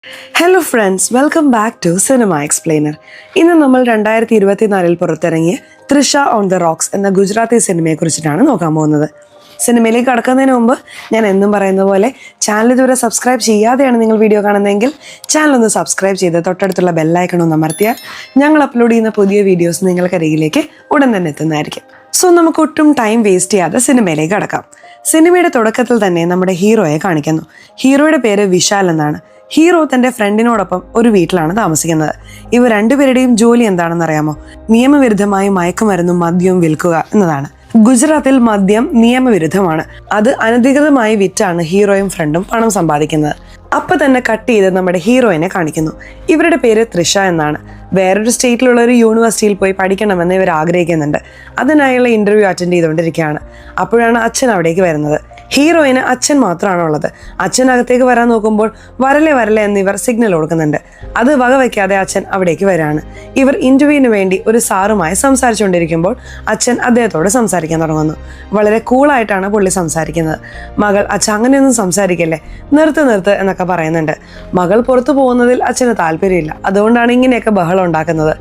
Hello friends, welcome back to cinema explainer. ഇന്ന് നമ്മൾ 2024 പുറത്തിറങ്ങിയ തൃഷ ഓൺ ദ റോക്സ് എന്ന ഗുജറാത്തി സിനിമയെ കുറിച്ചിട്ടാണ് നോക്കാൻ പോകുന്നത്. സിനിമയിലേക്ക് കടക്കുന്നതിന് മുമ്പ് ഞാൻ എന്നും പറയുന്ന പോലെ ചാനൽ ഇതുവരെ സബ്സ്ക്രൈബ് ചെയ്യാതെയാണ് നിങ്ങൾ വീഡിയോ കാണുന്നതെങ്കിൽ ചാനൽ ഒന്ന് സബ്സ്ക്രൈബ് ചെയ്ത് തൊട്ടടുത്തുള്ള ബെല്ലൈക്കൺ ഒന്ന് അമർത്തിയാൽ ഞങ്ങൾ അപ്ലോഡ് ചെയ്യുന്ന പുതിയ വീഡിയോസ് നിങ്ങൾക്കരികിലേക്ക് ഉടൻ തന്നെ എത്തുന്നതായിരിക്കും. സോ നമുക്ക് ഒട്ടും ടൈം വേസ്റ്റ് ചെയ്യാതെ സിനിമയിലേക്ക് കടക്കാം. സിനിമയുടെ തുടക്കത്തിൽ തന്നെ നമ്മുടെ ഹീറോയെ കാണിക്കുന്നു. ഹീറോയുടെ പേര് വിശാൽ എന്നാണ്. ഹീറോ തന്റെ ഫ്രണ്ടിനോടൊപ്പം ഒരു വീട്ടിലാണ് താമസിക്കുന്നത്. ഇവർ രണ്ടുപേരുടെയും ജോലി എന്താണെന്ന് അറിയാമോ? നിയമവിരുദ്ധമായി മയക്കുമരുന്നും മദ്യവും വിൽക്കുക എന്നതാണ്. ഗുജറാത്തിൽ മദ്യം നിയമവിരുദ്ധമാണ്. അത് അനധികൃതമായി വിറ്റാണ് ഹീറോയും ഫ്രണ്ടും പണം സമ്പാദിക്കുന്നത്. അപ്പൊ തന്നെ കട്ട് ചെയ്ത് നമ്മുടെ ഹീറോയിനെ കാണിക്കുന്നു. ഇവരുടെ പേര് തൃഷ എന്നാണ്. വേറൊരു സ്റ്റേറ്റിലുള്ള ഒരു യൂണിവേഴ്സിറ്റിയിൽ പോയി പഠിക്കണമെന്ന് ഇവർ ആഗ്രഹിക്കുന്നുണ്ട്. അതിനായുള്ള ഇന്റർവ്യൂ അറ്റൻഡ് ചെയ്തുകൊണ്ടിരിക്കുകയാണ്. അപ്പോഴാണ് അച്ഛൻ അവിടേക്ക് വരുന്നത്. ഹീറോയിന് അച്ഛൻ മാത്രമാണ് ഉള്ളത്. അച്ഛനകത്തേക്ക് വരാൻ നോക്കുമ്പോൾ വരലെ വരലെ എന്നിവർ സിഗ്നൽ കൊടുക്കുന്നുണ്ട്. അത് വകവയ്ക്കാതെ അച്ഛൻ അവിടേക്ക് വരാണ്. ഇവർ ഇന്റർവ്യൂവിന് വേണ്ടി ഒരു സാറുമായി സംസാരിച്ചുകൊണ്ടിരിക്കുമ്പോൾ അച്ഛൻ അദ്ദേഹത്തോട് സംസാരിക്കാൻ തുടങ്ങുന്നു. വളരെ കൂളായിട്ടാണ് പുള്ളി സംസാരിക്കുന്നത്. മകൾ, അച്ഛൻ അങ്ങനെയൊന്നും സംസാരിക്കല്ലേ, നിർത്ത് എന്നൊക്കെ പറയുന്നുണ്ട്. മകൾ പുറത്തു പോകുന്നതിൽ അച്ഛന് താല്പര്യമില്ല. അതുകൊണ്ടാണ് ഇങ്ങനെയൊക്കെ ബഹളം ഉണ്ടാക്കുന്നത്.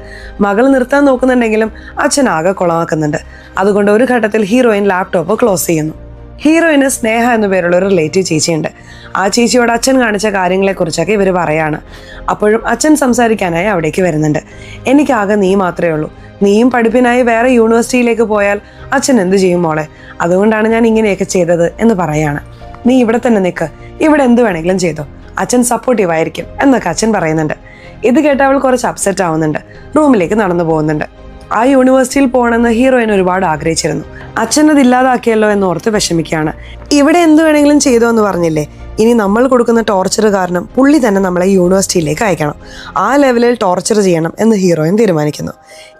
മകൾ നിർത്താൻ നോക്കുന്നുണ്ടെങ്കിലും അച്ഛൻ ആകെ കുളമാക്കുന്നുണ്ട്. അതുകൊണ്ട് ഒരു ഘട്ടത്തിൽ ഹീറോയിൻ ലാപ്ടോപ്പ് ക്ലോസ് ചെയ്യുന്നു. ഹീറോയിന് സ്നേഹ എന്നു പേരുള്ള ഒരു റിലേറ്റീവ് ചേച്ചിയുണ്ട്. ആ ചേച്ചിയോട് അച്ഛൻ കാണിച്ച കാര്യങ്ങളെക്കുറിച്ചൊക്കെ ഇവർ പറയാണ്. അപ്പോഴും അച്ഛൻ സംസാരിക്കാനായി അവിടേക്ക് വരുന്നുണ്ട്. എനിക്കാകെ നീ മാത്രമേ ഉള്ളൂ. നീയും പഠിപ്പിനായി വേറെ യൂണിവേഴ്സിറ്റിയിലേക്ക് പോയാൽ അച്ഛൻ എന്ത് ചെയ്യും മോളെ? അതുകൊണ്ടാണ് ഞാൻ ഇങ്ങനെയൊക്കെ ചെയ്തത് എന്ന് പറയാണ്. നീ ഇവിടെ തന്നെ നിൽക്ക്, ഇവിടെ എന്ത് വേണമെങ്കിലും ചെയ്തോ, അച്ഛൻ സപ്പോർട്ടീവ് ആയിരിക്കും എന്നൊക്കെ അച്ഛൻ പറയുന്നുണ്ട്. ഇത് കേട്ട് അവൾ കുറച്ച് അപ്സെറ്റ് ആവുന്നുണ്ട്. റൂമിലേക്ക് നടന്നു പോകുന്നുണ്ട്. ആ യൂണിവേഴ്സിറ്റിയിൽ പോകണമെന്ന് ഹീറോയിൻ ഒരുപാട് ആഗ്രഹിച്ചിരുന്നു. അച്ഛനത് ഇല്ലാതാക്കിയല്ലോ എന്ന് ഓർത്ത് വിഷമിക്കുകയാണ്. ഇവിടെ എന്ത് വേണമെങ്കിലും ചെയ്തോ എന്ന് പറഞ്ഞില്ലേ, ഇനി നമ്മൾ കൊടുക്കുന്ന ടോർച്ചർ കാരണം പുള്ളി തന്നെ നമ്മളെ യൂണിവേഴ്സിറ്റിയിലേക്ക് അയക്കണം. ആ ലെവലിൽ ടോർച്ചർ ചെയ്യണം എന്ന് ഹീറോയിൻ തീരുമാനിക്കുന്നു.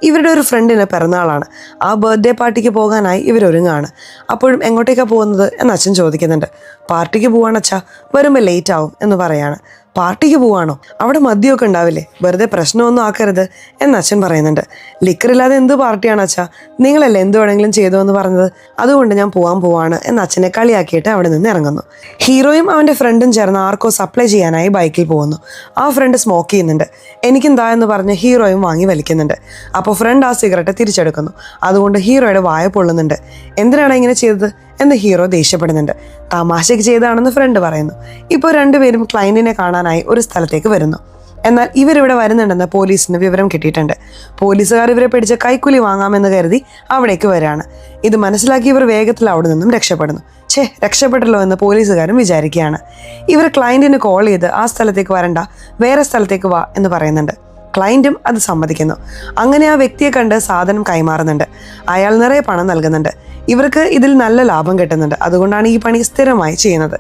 ഇവരുടെ ഒരു ഫ്രണ്ടിന് പിറന്നാളാണ്. ആ ബർത്ത്ഡേ പാർട്ടിക്ക് പോകാനായി ഇവരൊരുങ്ങാണ്. അപ്പോഴും എങ്ങോട്ടേക്കാണ് പോകുന്നത് എന്ന് അച്ഛൻ ചോദിക്കുന്നുണ്ട്. പാർട്ടിക്ക് പോവാണച്ഛാ, വരുമ്പോൾ ലേറ്റ് ആവും എന്ന് പറയാണ്. പാർട്ടിക്ക് പോവാണോ? അവിടെ മദ്യമൊക്കെ ഉണ്ടാവില്ലേ, വെറുതെ പ്രശ്നമൊന്നും ആക്കരുത് എന്ന് അച്ഛൻ പറയുന്നുണ്ട്. ലിക്കറില്ലാതെ എന്ത് പാർട്ടിയാണ് അച്ഛാ, നിങ്ങളല്ലേ എന്ത് വേണമെങ്കിലും ചെയ്തോ എന്ന് പറഞ്ഞത്, അതുകൊണ്ട് ഞാൻ പോവാണ് എന്ന് അച്ഛനെ കളിയാക്കിയിട്ട് അവിടെ നിന്ന് ഇറങ്ങുന്നു. ഹീറോയും അവൻ്റെ ഫ്രണ്ടും ചേർന്ന് ആർക്കോ സപ്ലൈ ചെയ്യാനായി ബൈക്കിൽ പോകുന്നു. ആ ഫ്രണ്ട് സ്മോക്ക് ചെയ്യുന്നുണ്ട്. എനിക്കെന്താ എന്ന് പറഞ്ഞ് ഹീറോയും വാങ്ങി വലിക്കുന്നുണ്ട്. അപ്പോൾ ഫ്രണ്ട് ആ സിഗരറ്റ് തിരിച്ചെടുക്കുന്നു. അതുകൊണ്ട് ഹീറോയുടെ വായ പൊള്ളുന്നുണ്ട്. എന്തിനാണ് ഇങ്ങനെ ചെയ്തത് എന്ന് ഹീറോ ദേഷ്യപ്പെടുന്നുണ്ട്. തമാശയ്ക്ക് ചെയ്താണെന്ന് ഫ്രണ്ട് പറയുന്നു. ഇപ്പോൾ രണ്ടുപേരും ക്ലയന്റിനെ കാണാനായി ഒരു സ്ഥലത്തേക്ക് വരുന്നു. എന്നാൽ ഇവരിവിടെ വരുന്നുണ്ടെന്ന് പോലീസിന് വിവരം കിട്ടിയിട്ടുണ്ട്. പോലീസുകാർ ഇവരെ പിടിച്ച് കൈക്കൂലി വാങ്ങാമെന്ന് കരുതി അവിടേക്ക് വരികയാണ്. ഇത് മനസ്സിലാക്കി ഇവർ വേഗത്തിൽ അവിടെ നിന്നും രക്ഷപ്പെടുന്നു. രക്ഷപ്പെട്ടല്ലോ എന്ന് പോലീസുകാരും വിചാരിക്കുകയാണ്. ഇവർ ക്ലയന്റിന് കോൾ ചെയ്ത് ആ സ്ഥലത്തേക്ക് വരണ്ട, വേറെ സ്ഥലത്തേക്ക് വാ എന്ന് പറയുന്നുണ്ട്. ക്ലയന്റും അത് സമ്മതിക്കുന്നു. അങ്ങനെ ആ വ്യക്തിയെ കണ്ട് സാധനം കൈമാറുന്നുണ്ട്. അയാൾ നിറയെ പണം നൽകുന്നുണ്ട്. ഇവർക്ക് ഇതിൽ നല്ല ലാഭം കിട്ടുന്നുണ്ട്. അതുകൊണ്ടാണ് ഈ പണി സ്ഥിരമായി ചെയ്യുന്നത്.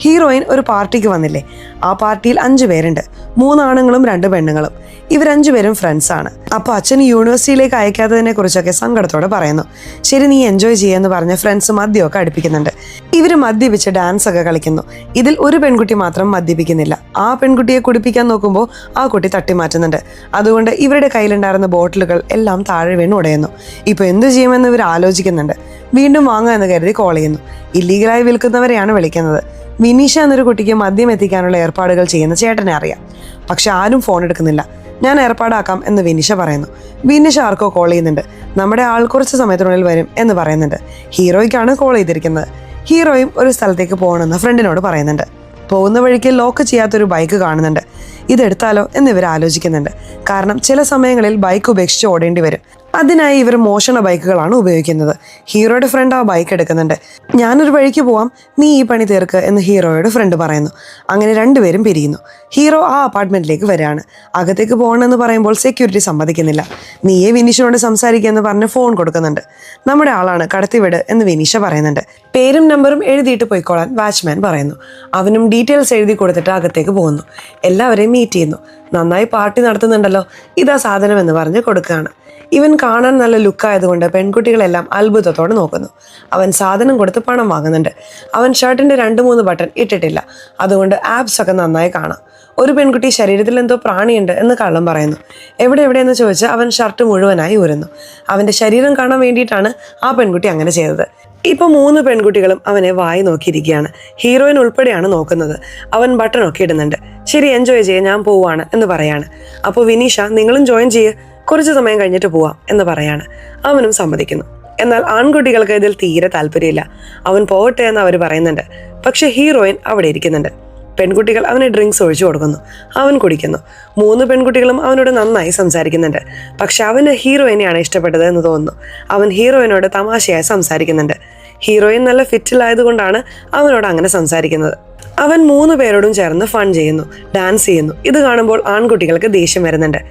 ഹീറോയിൻ ഒരു പാർട്ടിക്ക് വന്നില്ലേ, ആ പാർട്ടിയിൽ 5 പേരുണ്ട്. 3 ആണുങ്ങളും 2 പെണ്ണുങ്ങളും. ഇവർ 5 പേരും ഫ്രണ്ട്സ് ആണ്. അപ്പോൾ അച്ഛൻ യൂണിവേഴ്സിറ്റിയിലേക്ക് അയക്കാത്തതിനെ കുറിച്ചൊക്കെ സങ്കടത്തോടെ പറയുന്നു. ശരി, നീ എൻജോയ് ചെയ്യാന്ന് പറഞ്ഞ് ഫ്രണ്ട്സ് മദ്യമൊക്കെ അടുപ്പിക്കുന്നുണ്ട്. ഇവർ മദ്യപിച്ച് ഡാൻസ് ഒക്കെ കളിക്കുന്നു. ഇതിൽ ഒരു പെൺകുട്ടി മാത്രം മദ്യപിക്കുന്നില്ല. ആ പെൺകുട്ടിയെ കുടിപ്പിക്കാൻ നോക്കുമ്പോൾ ആ കുട്ടി തട്ടിമാറ്റുന്നുണ്ട്. അതുകൊണ്ട് ഇവരുടെ കയ്യിലുണ്ടായിരുന്ന ബോട്ടിലുകൾ എല്ലാം താഴെ വീണ് ഉടയുന്നു. ഇപ്പോൾ എന്തു ചെയ്യുമെന്ന് ഇവർ ആലോചിക്കുന്നുണ്ട്. വീണ്ടും വാങ്ങുക എന്ന് കരുതി കോൾ ചെയ്യുന്നു. ഇല്ലീഗലായി വിൽക്കുന്നവരെയാണ് വിളിക്കുന്നത്. വിനീഷ എന്നൊരു കുട്ടിക്ക് മദ്യം എത്തിക്കാനുള്ള ഏർപ്പാടുകൾ ചെയ്യുന്ന ചേട്ടനെ അറിയാം. പക്ഷെ ആരും ഫോൺ എടുക്കുന്നില്ല. ഞാൻ ഏർപ്പാടാക്കാം എന്ന് വിനീഷ പറയുന്നു. വിനീഷ ആർക്കോ കോൾ ചെയ്യുന്നുണ്ട്. നമ്മുടെ ആൾ കുറച്ച് സമയത്തിനുള്ളിൽ വരും എന്ന് പറയുന്നുണ്ട്. ഹീറോയ്ക്കാണ് കോൾ ചെയ്തിരിക്കുന്നത്. ഹീറോയും ഒരു സ്ഥലത്തേക്ക് പോകണമെന്ന് ഫ്രണ്ടിനോട് പറയുന്നുണ്ട്. പോകുന്ന വഴിക്ക് ലോക്ക് ചെയ്യാത്തൊരു ബൈക്ക് കാണുന്നുണ്ട്. ഇതെടുത്താലോ എന്ന് ഇവർ ആലോചിക്കുന്നുണ്ട്. കാരണം ചില സമയങ്ങളിൽ ബൈക്ക് ഉപേക്ഷിച്ച് ഓടേണ്ടി വരും. അതിനായി ഇവർ മോഷണ ബൈക്കുകളാണ് ഉപയോഗിക്കുന്നത്. ഹീറോയുടെ ഫ്രണ്ട് ആ ബൈക്ക് എടുക്കുന്നുണ്ട്. ഞാനൊരു വഴിക്ക് പോവാം, നീ ഈ പണി തീർക്ക് എന്ന് ഹീറോയുടെ ഫ്രണ്ട് പറയുന്നു. അങ്ങനെ രണ്ടുപേരും പിരിയുന്നു. ഹീറോ ആ അപ്പാർട്ട്മെന്റിലേക്ക് വരികയാണ്. അകത്തേക്ക് പോകണമെന്ന് പറയുമ്പോൾ സെക്യൂരിറ്റി സമ്മതിക്കുന്നില്ല. നീയെ വിനീഷിനോട് സംസാരിക്കുമെന്ന് പറഞ്ഞ് ഫോൺ കൊടുക്കുന്നുണ്ട്. നമ്മുടെ ആളാണ്, കടത്തിവിട് എന്ന് വിനീഷ പറയുന്നുണ്ട്. പേരും നമ്പറും എഴുതിയിട്ട് പോയിക്കോളാൻ വാച്ച്മാൻ പറയുന്നു. അവനും ഡീറ്റെയിൽസ് എഴുതി കൊടുത്തിട്ട് അകത്തേക്ക് പോകുന്നു. എല്ലാവരെയും മീറ്റ് ചെയ്യുന്നു. നന്നായി പാർട്ടി നടത്തുന്നുണ്ടല്ലോ, ഇതാ സാധനം എന്ന് പറഞ്ഞ് കൊടുക്കുകയാണ്. ഇവൻ കാണാൻ നല്ല ലുക്കായതുകൊണ്ട് പെൺകുട്ടികളെല്ലാം അത്ഭുതത്തോടെ നോക്കുന്നു. അവൻ സാധനം കൊടുത്ത് പണം വാങ്ങുന്നുണ്ട്. അവൻ ഷർട്ടിന്റെ 2-3 ബട്ടൺ ഇട്ടിട്ടില്ല. അതുകൊണ്ട് ആബ്സ് ഒക്കെ നന്നായി കാണാം. ഒരു പെൺകുട്ടി ശരീരത്തിൽ എന്തോ പ്രാണിയുണ്ട് എന്ന് കള്ളം പറയുന്നു. എവിടെയെന്ന് ചോദിച്ച് അവൻ ഷർട്ട് മുഴുവനായി ഊരുന്നു. അവൻ്റെ ശരീരം കാണാൻ വേണ്ടിയിട്ടാണ് ആ പെൺകുട്ടി അങ്ങനെ ചെയ്തത്. ഇപ്പോൾ 3 പെൺകുട്ടികളും അവനെ വായി നോക്കിയിരിക്കുകയാണ്. ഹീറോയിൻ ഉൾപ്പെടെയാണ് നോക്കുന്നത്. അവൻ ബട്ടണൊക്കെ ഇടുന്നുണ്ട്. ശരി, എൻജോയ് ചെയ്യ്, ഞാൻ പോവാണ് എന്ന് പറയാണ്. അപ്പോൾ വിനീഷ, നിങ്ങളും ജോയിൻ ചെയ്യ്, കുറച്ച് സമയം കഴിഞ്ഞിട്ട് പോവാം എന്ന് പറയാണ്. അവനും സമ്മതിക്കുന്നു. എന്നാൽ ആൺകുട്ടികൾക്ക് ഇതിൽ തീരെ താല്പര്യമില്ല. അവൻ പോകട്ടെ എന്ന് അവർ പറയുന്നുണ്ട്. പക്ഷെ ഹീറോയിൻ അവിടെ ഇരിക്കുന്നുണ്ട്. പെൺകുട്ടികൾ അവന് ഡ്രിങ്ക്സ് ഒഴിച്ചു കൊടുക്കുന്നു. അവൻ കുടിക്കുന്നു. 3 പെൺകുട്ടികളും അവനോട് നന്നായി സംസാരിക്കുന്നുണ്ട്. പക്ഷെ അവന് ഹീറോയിനെയാണ് ഇഷ്ടപ്പെട്ടത് എന്ന് തോന്നുന്നു. അവൻ ഹീറോയിനോട് തമാശയായി സംസാരിക്കുന്നുണ്ട്. ഹീറോയിൻ നല്ല ഫിറ്റിലായതുകൊണ്ടാണ് അവനോട് അങ്ങനെ സംസാരിക്കുന്നത്. അവൻ 3 പേരോടും ചേർന്ന് ഫൺ ചെയ്യുന്നു, ഡാൻസ് ചെയ്യുന്നു. ഇത് കാണുമ്പോൾ ആൺകുട്ടികൾക്ക് ദേഷ്യം വരുന്നുണ്ട്.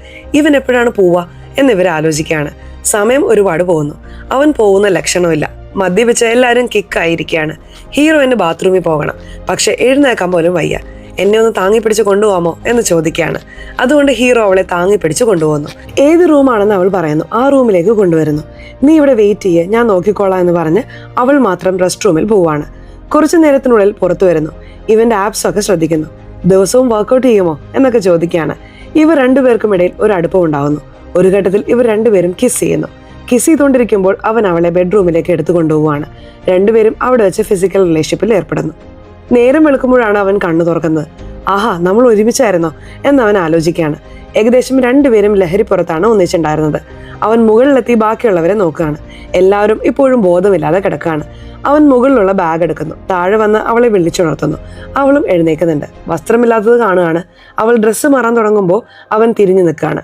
ഇവൻ എപ്പോഴാണ് പോവുക എന്നിവർ ആലോചിക്കുകയാണ്. സമയം ഒരുപാട് പോകുന്നു. അവൻ പോകുന്ന ലക്ഷണമില്ല. മദ്യപിച്ച് എല്ലാവരും കിക്കായിരിക്കുകയാണ്. ഹീറോയിന് ബാത്റൂമിൽ പോകണം. പക്ഷെ എഴുന്നേക്കാൻ പോലും വയ്യ. എന്നെ ഒന്ന് താങ്ങി പിടിച്ച് കൊണ്ടുപോകാമോ എന്ന് ചോദിക്കുകയാണ്. അതുകൊണ്ട് ഹീറോ അവളെ താങ്ങി പിടിച്ച് കൊണ്ടുപോകുന്നു. ഏത് റൂമാണെന്ന് അവൾ പറയുന്നു. ആ റൂമിലേക്ക് കൊണ്ടുവരുന്നു. നീ ഇവിടെ വെയിറ്റ് ചെയ്യേ, ഞാൻ നോക്കിക്കോളാം എന്ന് പറഞ്ഞ് അവൾ മാത്രം റെസ്റ്റ് റൂമിൽ പോവാണ്. കുറച്ചു നേരത്തിനുള്ളിൽ പുറത്തു വരുന്നു. ഇവന്റെ ആപ്സ് ഒക്കെ ശ്രദ്ധിക്കുന്നു. ദിവസവും വർക്കൗട്ട് ചെയ്യുമോ എന്നൊക്കെ ചോദിക്കുകയാണ്. ഇവർ 2 പേർക്കും ഇടയിൽ ഒരു അടുപ്പം ഉണ്ടാവുന്നു. ഒരു ഘട്ടത്തിൽ ഇവർ 2 പേരും കിസ് ചെയ്യുന്നു. കിസ് ചെയ്തുകൊണ്ടിരിക്കുമ്പോൾ അവൻ അവളെ ബെഡ്റൂമിലേക്ക് എടുത്തു കൊണ്ടുപോവാണ്. 2 പേരും അവിടെ വെച്ച് ഫിസിക്കൽ റിലേഷൻഷിപ്പിൽ ഏർപ്പെടുന്നു. നേരം വെളുക്കുമ്പോഴാണ് അവൻ കണ്ണു തുറക്കുന്നത്. ആഹാ, നമ്മൾ ഒരുമിച്ചായിരുന്നോ എന്ന് അവൻ ആലോചിക്കുകയാണ്. ഏകദേശം 2 പേരും ലഹരിപ്പുറത്താണ് ഒന്നിച്ചുണ്ടായിരുന്നത്. അവൻ മുകളിലെത്തി ബാക്കിയുള്ളവരെ നോക്കുകയാണ്. എല്ലാവരും ഇപ്പോഴും ബോധമില്ലാതെ കിടക്കുകയാണ്. അവൻ മുകളിലുള്ള ബാഗ് എടുക്കുന്നു. താഴെ വന്ന് അവളെ വിളിച്ചുണർത്തുന്നു. അവളും എഴുന്നേക്കുന്നുണ്ട്. വസ്ത്രമില്ലാത്തത് കാണുകയാണ്. അവൾ ഡ്രസ്സ് മാറാൻ തുടങ്ങുമ്പോൾ അവൻ തിരിഞ്ഞു നിൽക്കുകയാണ്.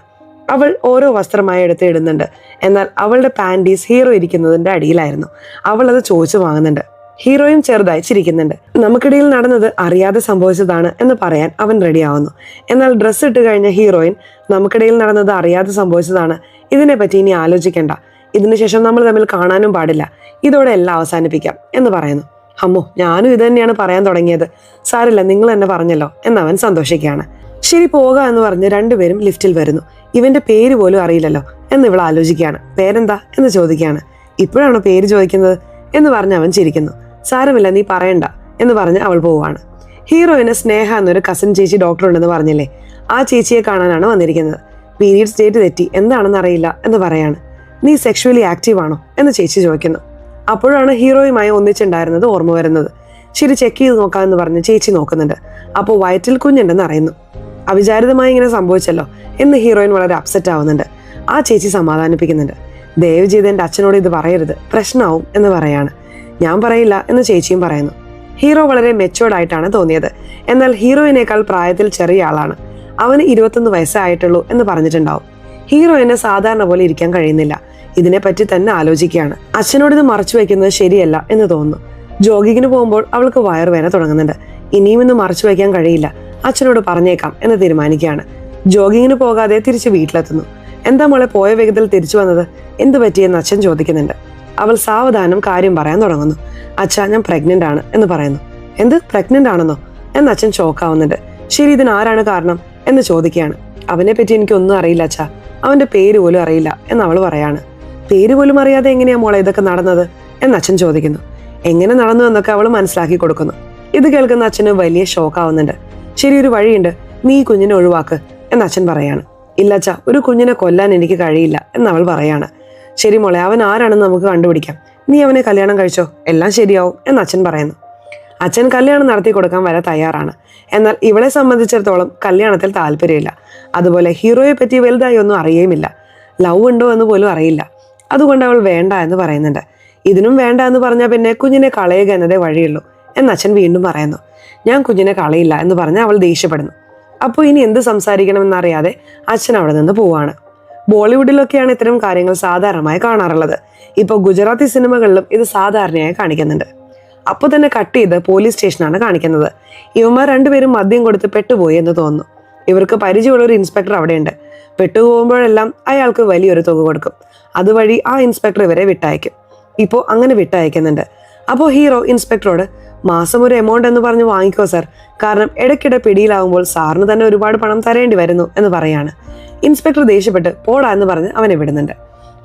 അവൾ ഓരോ വസ്ത്രമായി എടുത്ത് ഇടുന്നുണ്ട്. എന്നാൽ അവളുടെ പാൻറ്റീസ് ഹീറോ ഇരിക്കുന്നതിന്റെ അടിയിലായിരുന്നു. അവൾ അത് ചോദിച്ചു വാങ്ങുന്നുണ്ട്. ഹീറോയും ചെറുതായി ചിരിക്കുന്നുണ്ട്. നമുക്കിടയിൽ നടന്നത് അറിയാതെ സംഭവിച്ചതാണ് എന്ന് പറയാൻ അവൻ റെഡിയാവുന്നു. എന്നാൽ ഡ്രസ്സ് ഇട്ട് കഴിഞ്ഞ ഹീറോയിൻ, നമുക്കിടയിൽ നടന്നത് അറിയാതെ സംഭവിച്ചതാണ്, ഇതിനെപ്പറ്റി ഇനി ആലോചിക്കേണ്ട, ഇതിനുശേഷം നമ്മൾ തമ്മിൽ കാണാനും പാടില്ല, ഇതോടെ എല്ലാം അവസാനിപ്പിക്കാം എന്ന് പറയുന്നു. അമ്മോ, ഞാനും ഇത് തന്നെയാണ് പറയാൻ തുടങ്ങിയത്, സാരില്ല, നിങ്ങൾ എന്നെ പറഞ്ഞല്ലോ എന്നവൻ സന്തോഷിക്കുകയാണ്. ശരി, പോകാം എന്ന് പറഞ്ഞ് 2 പേരും ലിഫ്റ്റിൽ വരുന്നു. ഇവന്റെ പേര് പോലും അറിയില്ലല്ലോ എന്ന് ഇവൾ ആലോചിക്കുകയാണ്. പേരെന്താ എന്ന് ചോദിക്കുകയാണ്. ഇപ്പോഴാണോ പേര് ചോദിക്കുന്നത് എന്ന് പറഞ്ഞ് അവൻ ചിരിക്കുന്നു. സാരമില്ല, നീ പറയണ്ട എന്ന് പറഞ്ഞ് അവൾ പോവാണ്. ഹീറോയിന് സ്നേഹ എന്നൊരു കസിൻ ചേച്ചി ഡോക്ടർ ഉണ്ടെന്ന് പറഞ്ഞില്ലേ, ആ ചേച്ചിയെ കാണാനാണ് വന്നിരിക്കുന്നത്. പീരീഡ്സ് ഡേറ്റ് തെറ്റി, എന്താണെന്ന് അറിയില്ല എന്ന് പറയാണ്. നീ സെക്ഷുവലി ആക്റ്റീവ് ആണോ എന്ന് ചേച്ചി ചോദിക്കുന്നു. അപ്പോഴാണ് ഹീറോയുമായി ഒന്നിച്ചുണ്ടായിരുന്നത് ഓർമ്മ വരുന്നത്. ശരി, ചെക്ക് ചെയ്ത് നോക്കാമെന്ന് പറഞ്ഞ് ചേച്ചി നോക്കുന്നുണ്ട്. അപ്പോൾ വയറ്റിൽ കുഞ്ഞുണ്ടെന്ന് അറിയുന്നു. അവിചാരിതമായി ഇങ്ങനെ സംഭവിച്ചല്ലോ എന്ന് ഹീറോയിൻ വളരെ അപ്സെറ്റ് ആവുന്നുണ്ട്. ആ ചേച്ചി സമാധാനിപ്പിക്കുന്നുണ്ട്. ദയവ് ചെയ്ത് എൻ്റെ അച്ഛനോട് ഇത് പറയരുത്, പ്രശ്നമാവും എന്ന് പറയാണ്. ഞാൻ പറയില്ല എന്ന് ചേച്ചിയും പറയുന്നു. ഹീറോ വളരെ മെച്ചോർഡ് ആയിട്ടാണ് തോന്നിയത്. എന്നാൽ ഹീറോയിനേക്കാൾ പ്രായത്തിൽ ചെറിയ ആളാണ്. അവന് 21 വയസ്സേ ആയിട്ടുള്ളൂ എന്ന് പറഞ്ഞിട്ടുണ്ടാവും. ഹീറോയിന് സാധാരണ പോലെ ഇരിക്കാൻ കഴിയുന്നില്ല. ഇതിനെപ്പറ്റി തന്നെ ആലോചിക്കുകയാണ്. അച്ഛനോട് ഇത് മറച്ചു വയ്ക്കുന്നത് ശരിയല്ല എന്ന് തോന്നുന്നു. ജോഗിങ്ങിന് പോകുമ്പോൾ അവൾക്ക് വയറുവേദന തുടങ്ങുന്നുണ്ട്. ഇനിയും ഇന്ന് മറച്ചു വയ്ക്കാൻ കഴിയില്ല, അച്ഛനോട് പറഞ്ഞേക്കാം എന്ന് തീരുമാനിക്കുകയാണ്. ജോഗിങ്ങിന് പോകാതെ തിരിച്ച് വീട്ടിലെത്തുന്നു. എന്താ മോളെ പോയ വേഗത്തിൽ തിരിച്ചു വന്നത്, എന്ത് പറ്റിയെന്ന് അച്ഛൻ ചോദിക്കുന്നുണ്ട്. അവൾ സാവധാനം കാര്യം പറയാൻ തുടങ്ങുന്നു. അച്ഛാ, ഞാൻ പ്രഗ്നന്റ് ആണ് എന്ന് പറയുന്നു. എന്ത്, പ്രഗ്നന്റ് ആണെന്നോ എന്ന് അച്ഛൻ ഷോക്കാവുന്നുണ്ട്. ശരി, ഇതിനാരാണ് കാരണം എന്ന് ചോദിക്കുകയാണ്. അവനെ പറ്റി എനിക്കൊന്നും അറിയില്ല അച്ഛാ, അവന്റെ പേര് പോലും അറിയില്ല എന്ന് അവൾ പറയാണ്. പേര് പോലും അറിയാതെ എങ്ങനെയാ മോളെ ഇതൊക്കെ നടന്നത് എന്ന് അച്ഛൻ ചോദിക്കുന്നു. എങ്ങനെ നടന്നു എന്നൊക്കെ അവൾ മനസ്സിലാക്കി കൊടുക്കുന്നു. ഇത് കേൾക്കുന്ന അച്ഛന് വലിയ ഷോക്കാവുന്നുണ്ട്. ശരി, ഒരു വഴിയുണ്ട്, നീ ഈ കുഞ്ഞിനെ ഒഴിവാക്ക് എന്ന് അച്ഛൻ പറയാണ്. ഇല്ല അച്ഛാ, ഒരു കുഞ്ഞിനെ കൊല്ലാൻ എനിക്ക് കഴിയില്ല എന്ന് അവൾ പറയാണ്. ശരി മോളെ, അവൻ ആരാണെന്ന് നമുക്ക് കണ്ടുപിടിക്കാം, നീ അവനെ കല്യാണം കഴിച്ചോ, എല്ലാം ശരിയാവും എന്ന് അച്ഛൻ പറയുന്നു. അച്ഛൻ കല്യാണം നടത്തി കൊടുക്കാൻ വരെ തയ്യാറാണ്. എന്നാൽ ഇവളെ സംബന്ധിച്ചിടത്തോളം കല്യാണത്തിൽ താല്പര്യമില്ല. അതുപോലെ ഹീറോയെ പറ്റി വലുതായി ഒന്നും അറിയുമില്ല. ലവ് ഉണ്ടോ എന്ന് പോലും അറിയില്ല. അതുകൊണ്ട് അവൾ വേണ്ട എന്ന് പറയുന്നുണ്ട്. ഇതിനും വേണ്ട എന്ന് പറഞ്ഞാൽ പിന്നെ കുഞ്ഞിനെ കളയുക എന്നതേ വഴിയുള്ളൂ എന്ന് അച്ഛൻ വീണ്ടും പറയുന്നു. ഞാൻ കുഞ്ഞിനെ കളയില്ല എന്ന് പറഞ്ഞ് അവൾ ദേഷ്യപ്പെടുന്നു. അപ്പോൾ ഇനി എന്ത് സംസാരിക്കണമെന്നറിയാതെ അച്ഛൻ അവിടെ നിന്ന് പോവാണ്. ബോളിവുഡിലൊക്കെയാണ് ഇത്തരം കാര്യങ്ങൾ സാധാരണമായി കാണാറുള്ളത്. ഇപ്പോൾ ഗുജറാത്തി സിനിമകളിലും ഇത് സാധാരണയായി കാണിക്കുന്നുണ്ട്. അപ്പോൾ തന്നെ കട്ട് ചെയ്ത് പോലീസ് സ്റ്റേഷനാണ് കാണിക്കുന്നത്. ഇവന്മാർ 2 പേരും മദ്യം കൊടുത്ത് പെട്ടുപോയി എന്ന് തോന്നുന്നു. ഇവർക്ക് പരിചയമുള്ള ഒരു ഇൻസ്പെക്ടർ അവിടെയുണ്ട്. പെട്ടുപോകുമ്പോഴെല്ലാം അയാൾക്ക് വലിയൊരു തുക കൊടുക്കും. അതുവഴി ആ ഇൻസ്പെക്ടർ ഇവരെ വിട്ടയക്കും. ഇപ്പോൾ അങ്ങനെ വിട്ടയക്കുന്നുണ്ട്. അപ്പോൾ ഹീറോ ഇൻസ്പെക്ടറോട് മാസം ഒരു എമൗണ്ട് എന്ന് പറഞ്ഞ് വാങ്ങിക്കോ സാർ, കാരണം ഇടയ്ക്കിടെ പിടിയിലാവുമ്പോൾ സാറിന് തന്നെ ഒരുപാട് പണം തരേണ്ടി വരുന്നു എന്ന് പറയാണ്. ഇൻസ്പെക്ടർ ദേഷ്യപ്പെട്ട് പോടാ എന്ന് പറഞ്ഞ് അവനെ വിടുന്നുണ്ട്.